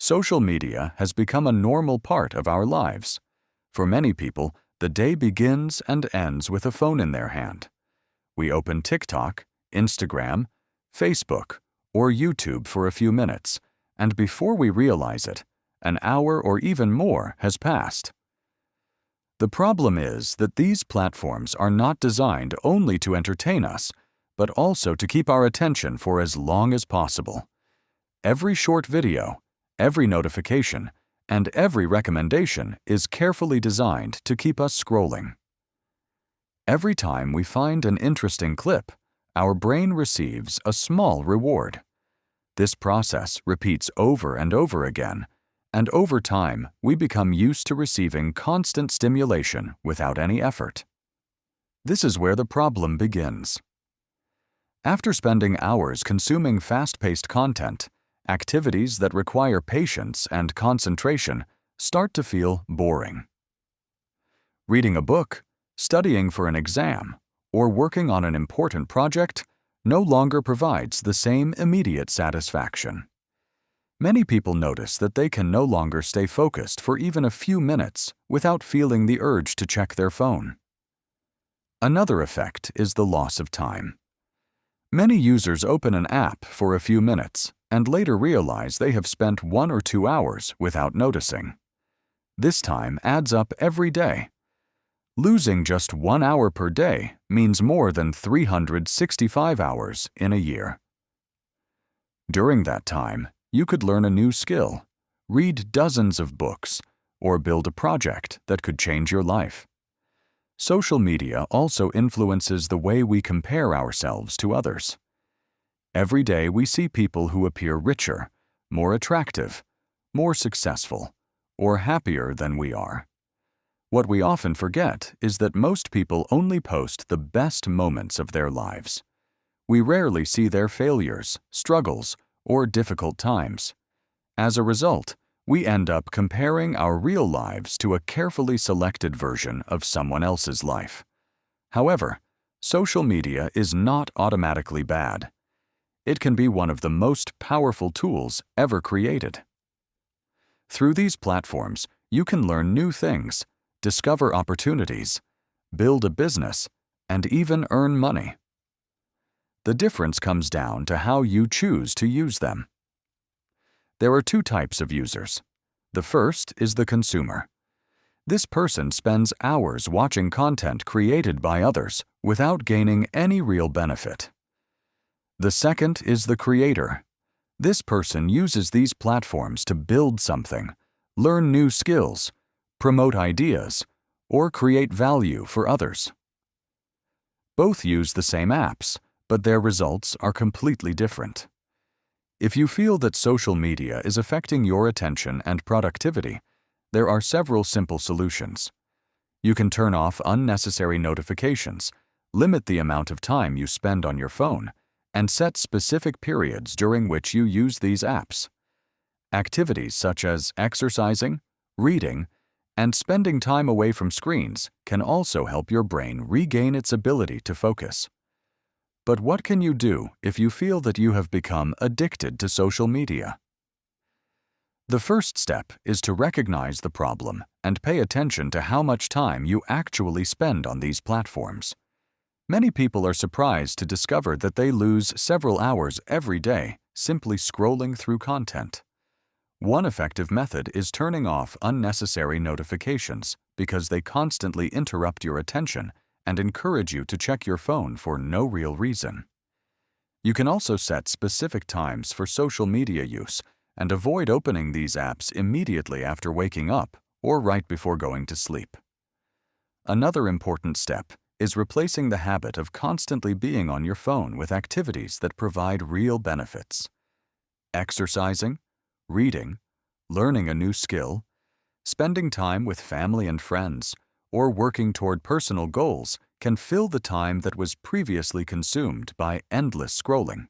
Social media has become a normal part of our lives. For many people, the day begins and ends with a phone in their hand. We open TikTok, Instagram, Facebook, or YouTube for a few minutes, and before we realize it, an hour or even more has passed. The problem is that these platforms are not designed only to entertain us, but also to keep our attention for as long as possible. Every short video, every notification, and every recommendation is carefully designed to keep us scrolling. Every time we find an interesting clip, our brain receives a small reward. This process repeats over and over again, and over time we become used to receiving constant stimulation without any effort. This is where the problem begins. After spending hours consuming fast-paced content, activities that require patience and concentration start to feel boring. Reading a book, studying for an exam, or working on an important project no longer provides the same immediate satisfaction. Many people notice that they can no longer stay focused for even a few minutes without feeling the urge to check their phone. Another effect is the loss of time. Many users open an app for a few minutes and later realize they have spent 1 or 2 hours without noticing. This time adds up every day. Losing just 1 hour per day means more than 365 hours in a year. During that time, you could learn a new skill, read dozens of books, or build a project that could change your life. Social media also influences the way we compare ourselves to others. Every day we see people who appear richer, more attractive, more successful, or happier than we are. What we often forget is that most people only post the best moments of their lives. We rarely see their failures, struggles, or difficult times. As a result, we end up comparing our real lives to a carefully selected version of someone else's life. However, social media is not automatically bad. It can be one of the most powerful tools ever created. Through these platforms, you can learn new things, discover opportunities, build a business, and even earn money. The difference comes down to how you choose to use them. There are 2 types of users. The first is the consumer. This person spends hours watching content created by others without gaining any real benefit. The second is the creator. This person uses these platforms to build something, learn new skills, promote ideas, or create value for others. Both use the same apps, but their results are completely different. If you feel that social media is affecting your attention and productivity, there are several simple solutions. You can turn off unnecessary notifications, limit the amount of time you spend on your phone, and set specific periods during which you use these apps. Activities such as exercising, reading, and spending time away from screens can also help your brain regain its ability to focus. But what can you do if you feel that you have become addicted to social media? The first step is to recognize the problem and pay attention to how much time you actually spend on these platforms. Many people are surprised to discover that they lose several hours every day simply scrolling through content. One effective method is turning off unnecessary notifications because they constantly interrupt your attention and encourage you to check your phone for no real reason. You can also set specific times for social media use and avoid opening these apps immediately after waking up or right before going to sleep. Another important step is replacing the habit of constantly being on your phone with activities that provide real benefits. Exercising, reading, learning a new skill, spending time with family and friends, or working toward personal goals can fill the time that was previously consumed by endless scrolling.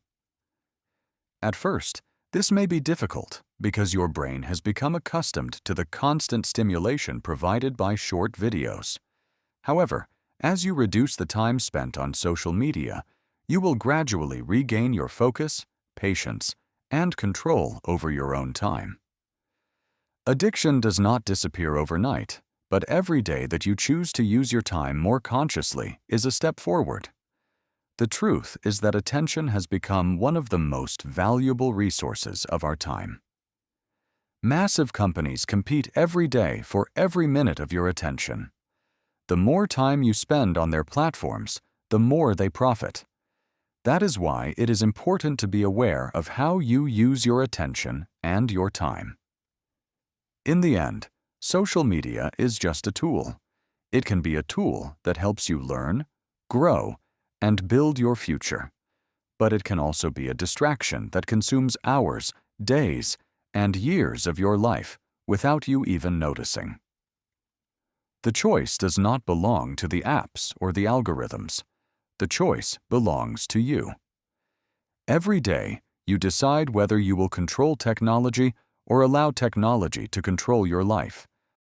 At first, this may be difficult because your brain has become accustomed to the constant stimulation provided by short videos. However, as you reduce the time spent on social media, you will gradually regain your focus, patience, and control over your own time. Addiction does not disappear overnight, but every day that you choose to use your time more consciously is a step forward. The truth is that attention has become one of the most valuable resources of our time. Massive companies compete every day for every minute of your attention. The more time you spend on their platforms, the more they profit. That is why it is important to be aware of how you use your attention and your time. In the end, social media is just a tool. It can be a tool that helps you learn, grow, and build your future. But it can also be a distraction that consumes hours, days, and years of your life without you even noticing. The choice does not belong to the apps or the algorithms. The choice belongs to you. Every day, you decide whether you will control technology or allow technology to control your life.